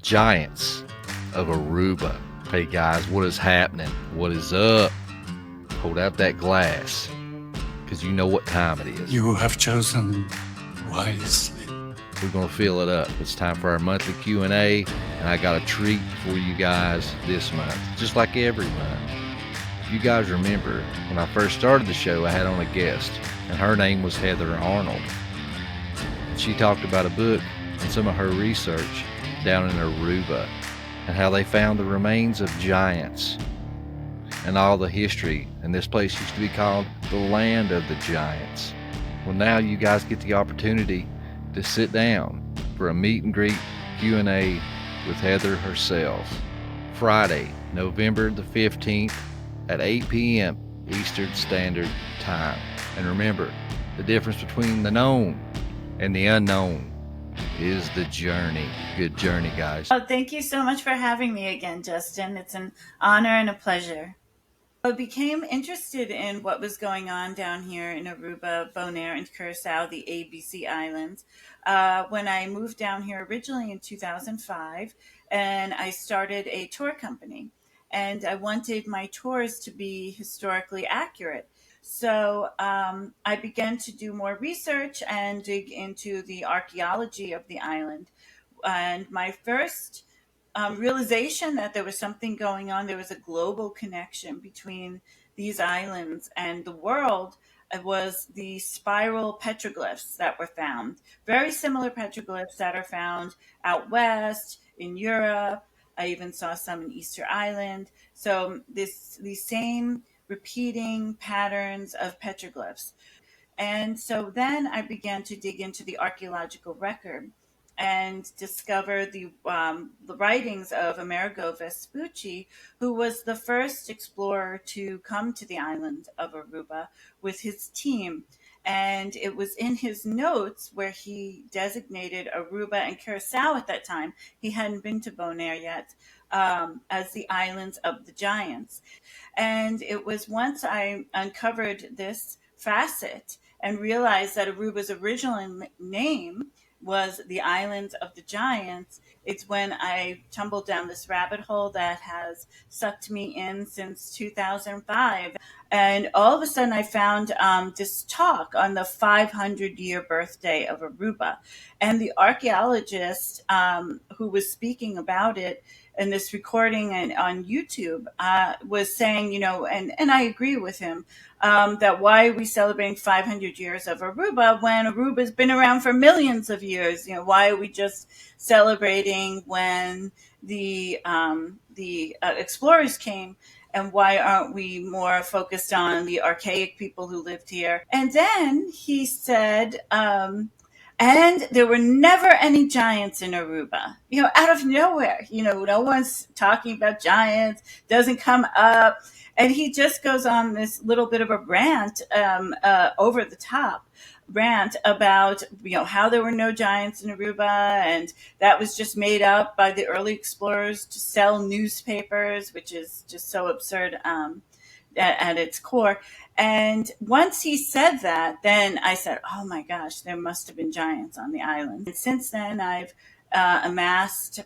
Giants of Aruba. Hey guys, what is happening? What is up? Hold out that glass, because you know what time it is. You have chosen wisely. We're gonna fill it up. It's time for our monthly Q&A, and I got a treat for you guys this month, just like every month. If you guys remember, when I first started the show, I had on a guest, and her name was Heather Arnold. She talked about a book and some of her research down in Aruba, and how they found the remains of giants and all the history. And this place used to be called the Land of the Giants. Well, now you guys get the opportunity to sit down for a meet and greet Q&A with Heather herself. Friday, November the 15th at 8 p.m. Eastern Standard Time. And remember, the difference between the known and the unknown is the journey. Good journey, guys. Oh, thank you so much for having me again, Justin. It's an honor and a pleasure. I became interested in what was going on down here in Aruba, Bonaire, and Curacao, the ABC Islands, when I moved down here originally in 2005, and I started a tour company. And I wanted my tours to be historically accurate. So I began to do more research and dig into the archaeology of the island. And my first realization that there was something going on, there was a global connection between these islands and the world, was the spiral petroglyphs that were found. Very similar petroglyphs that are found out west, in Europe. I even saw some in Easter Island. So these same repeating patterns of petroglyphs. And so then I began to dig into the archaeological record and discover the writings of Amerigo Vespucci, who was the first explorer to come to the island of Aruba with his team. And it was in his notes where he designated Aruba and Curacao at that time. He hadn't been to Bonaire yet, as the islands of the giants. And it was once I uncovered this facet and realized that Aruba's original name was the Islands of the Giants, it's when I tumbled down this rabbit hole that has sucked me in since 2005. And all of a sudden, I found this talk on the 500-year birthday of Aruba. And the archaeologist who was speaking about it in this recording and on YouTube was saying, and I agree with him, that why are we celebrating 500 years of Aruba when Aruba's been around for millions of years? Why are we just celebrating when the explorers came? And why aren't we more focused on the archaic people who lived here? And then he said, and there were never any giants in Aruba, out of nowhere. No one's talking about giants, doesn't come up. And he just goes on this little bit of a rant, over the top rant about, how there were no giants in Aruba. And that was just made up by the early explorers to sell newspapers, which is just so absurd. At its core. And once he said that, then I said, oh my gosh, there must have been giants on the island. And since then, I've amassed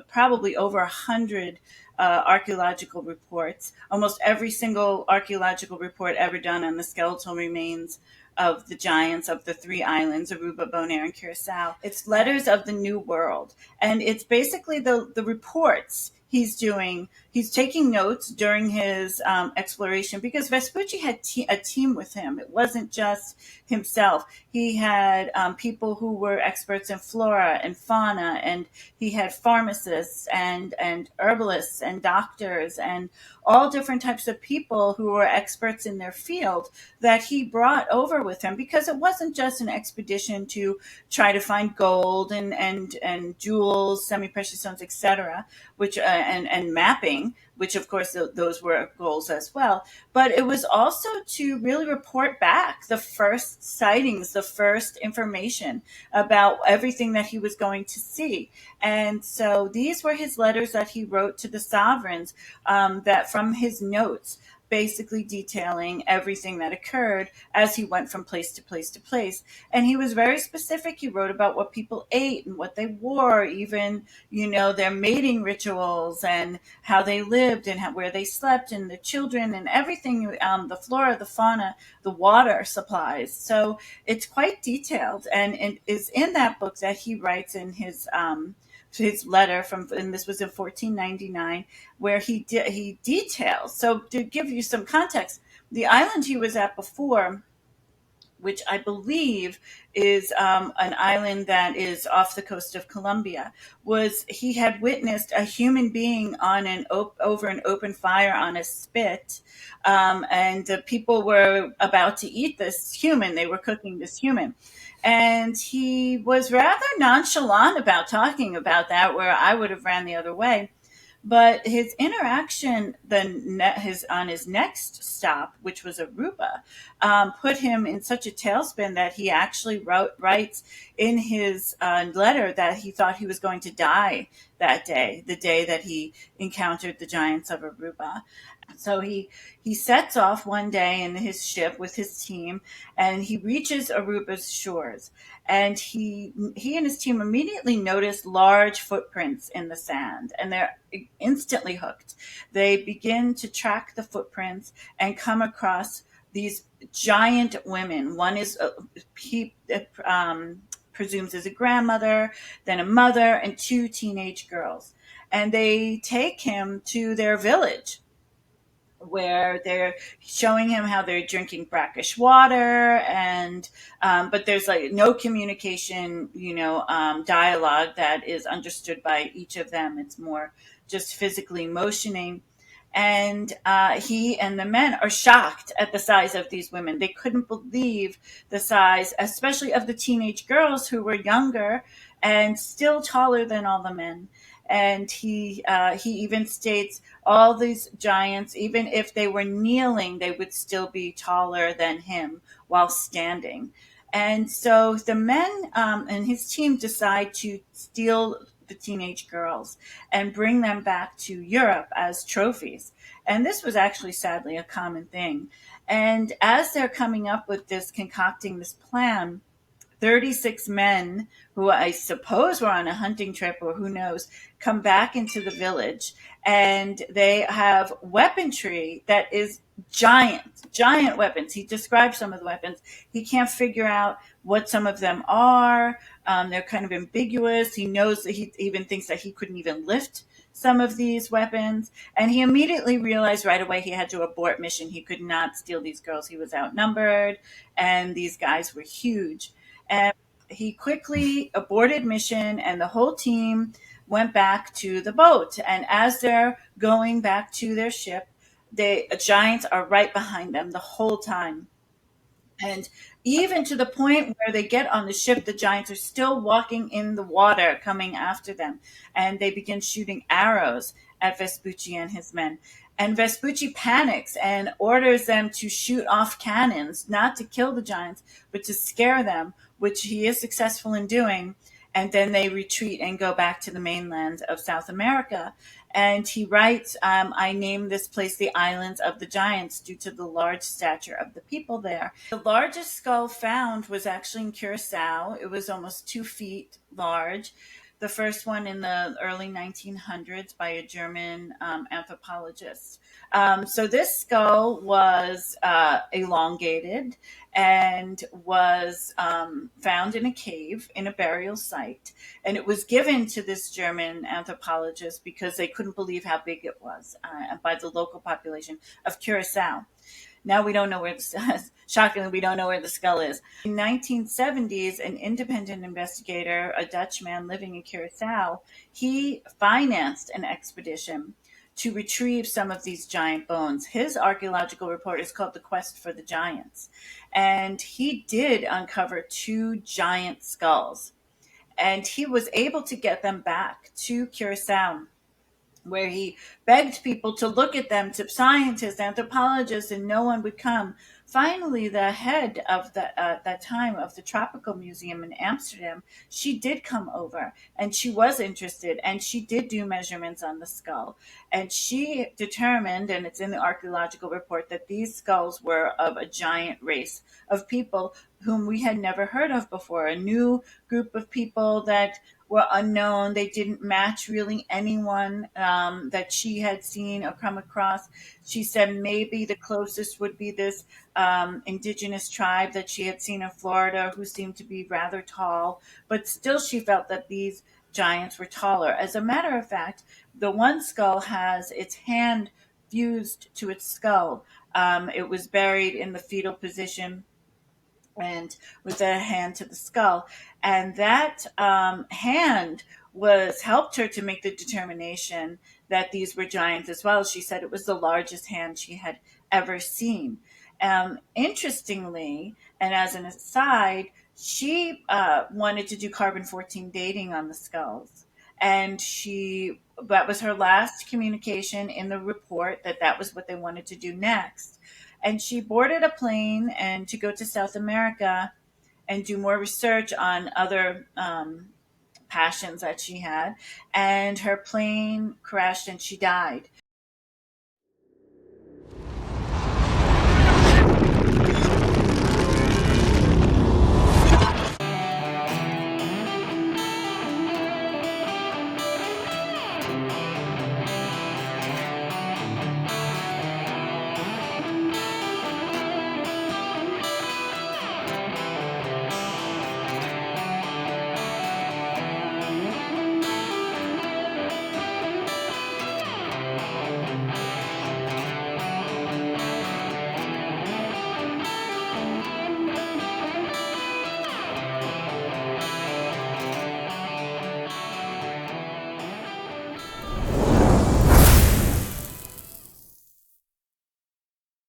probably over 100 archaeological reports, almost every single archaeological report ever done on the skeletal remains of the giants of the three islands, Aruba, Bonaire, and Curacao. It's Letters of the New World. And it's basically the reports he's doing. He's taking notes during his exploration, because Vespucci had a team with him. It wasn't just himself. He had people who were experts in flora and fauna, and he had pharmacists and herbalists and doctors and all different types of people who were experts in their field that he brought over with him, because it wasn't just an expedition to try to find gold and jewels, semi-precious stones, etc., which and mapping, which of course those were goals as well. But it was also to really report back the first sightings, the first information about everything that he was going to see. And so these were his letters that he wrote to the sovereigns, that from his notes. basically detailing everything that occurred as he went from place to place to place. And he was very specific. He wrote about what people ate and what they wore, even, their mating rituals and how they lived and where they slept and the children and everything, the flora, the fauna, the water supplies. So it's quite detailed, and it is in that book that he writes in his letter from, and this was in 1499, where he details. So to give you some context, the island he was at before, which I believe is an island that is off the coast of Colombia, was he had witnessed a human being on over an open fire on a spit, and people were about to eat this human. They were cooking this human, and he was rather nonchalant about talking about that, where I would have ran the other way. But his interaction on his next stop, which was Aruba, put him in such a tailspin that he actually writes in his letter that he thought he was going to die that day, the day that he encountered the giants of Aruba. So he sets off one day in his ship with his team, and he reaches Aruba's shores. And he and his team immediately notice large footprints in the sand, and they're instantly hooked. They begin to track the footprints and come across these giant women. One is he presumes is a grandmother, then a mother, and two teenage girls. And they take him to their village, where they're showing him how they're drinking brackish water, and but there's like no communication, dialogue that is understood by each of them. It's more just physically motioning. And he and the men are shocked at the size of these women. They couldn't believe the size, especially of the teenage girls, who were younger and still taller than all the men. And he even states all these giants, even if they were kneeling, they would still be taller than him while standing. And so the men and his team decide to steal the teenage girls and bring them back to Europe as trophies. And this was actually, sadly, a common thing. And as they're coming up with this, concocting this plan, 36 men, who I suppose were on a hunting trip or who knows, come back into the village, and they have weaponry that is giant weapons. He describes some of the weapons. He can't figure out what some of them are. They're kind of ambiguous. He knows that he even thinks that he couldn't even lift some of these weapons. And he immediately realized right away he had to abort mission. He could not steal these girls. He was outnumbered, and these guys were huge. And he quickly aborted mission, and the whole team went back to the boat. And as they're going back to their ship, the giants are right behind them the whole time. And even to the point where they get on the ship, the giants are still walking in the water, coming after them. And they begin shooting arrows at Vespucci and his men. And Vespucci panics and orders them to shoot off cannons, not to kill the giants, but to scare them, which he is successful in doing. And then they retreat and go back to the mainland of South America. And he writes, I named this place the Islands of the Giants due to the large stature of the people there. The largest skull found was actually in Curacao. It was almost 2 feet large. The first one in the early 1900s by a German anthropologist. So this skull was elongated and was found in a cave in a burial site. And it was given to this German anthropologist because they couldn't believe how big it was by the local population of Curacao. Now we don't know where shockingly, we don't know where the skull is. In 1970s, an independent investigator, a Dutchman living in Curacao, he financed an expedition to retrieve some of these giant bones. His archaeological report is called The Quest for the Giants. And he did uncover 2 giant skulls. And he was able to get them back to Curacao. where he begged people to look at them, to scientists, anthropologists, and no one would come. Finally, the head of that time of the Tropical Museum in Amsterdam, she did come over and she was interested and she did do measurements on the skull. And she determined, and it's in the archaeological report, that these skulls were of a giant race of people whom we had never heard of before, a new group of people that were unknown. They didn't match really anyone that she had seen or come across. She said maybe the closest would be this indigenous tribe that she had seen in Florida who seemed to be rather tall, but still she felt that these giants were taller. As a matter of fact, the one skull has its hand fused to its skull. It was buried in the fetal position and with a hand to the skull. And that hand was helped her to make the determination that these were giants as well. She said it was the largest hand she had ever seen. Interestingly, and as an aside, she wanted to do carbon 14 dating on the skulls. And that was her last communication in the report, that was what they wanted to do next. And she boarded a plane and to go to South America and do more research on other passions that she had. And her plane crashed and she died.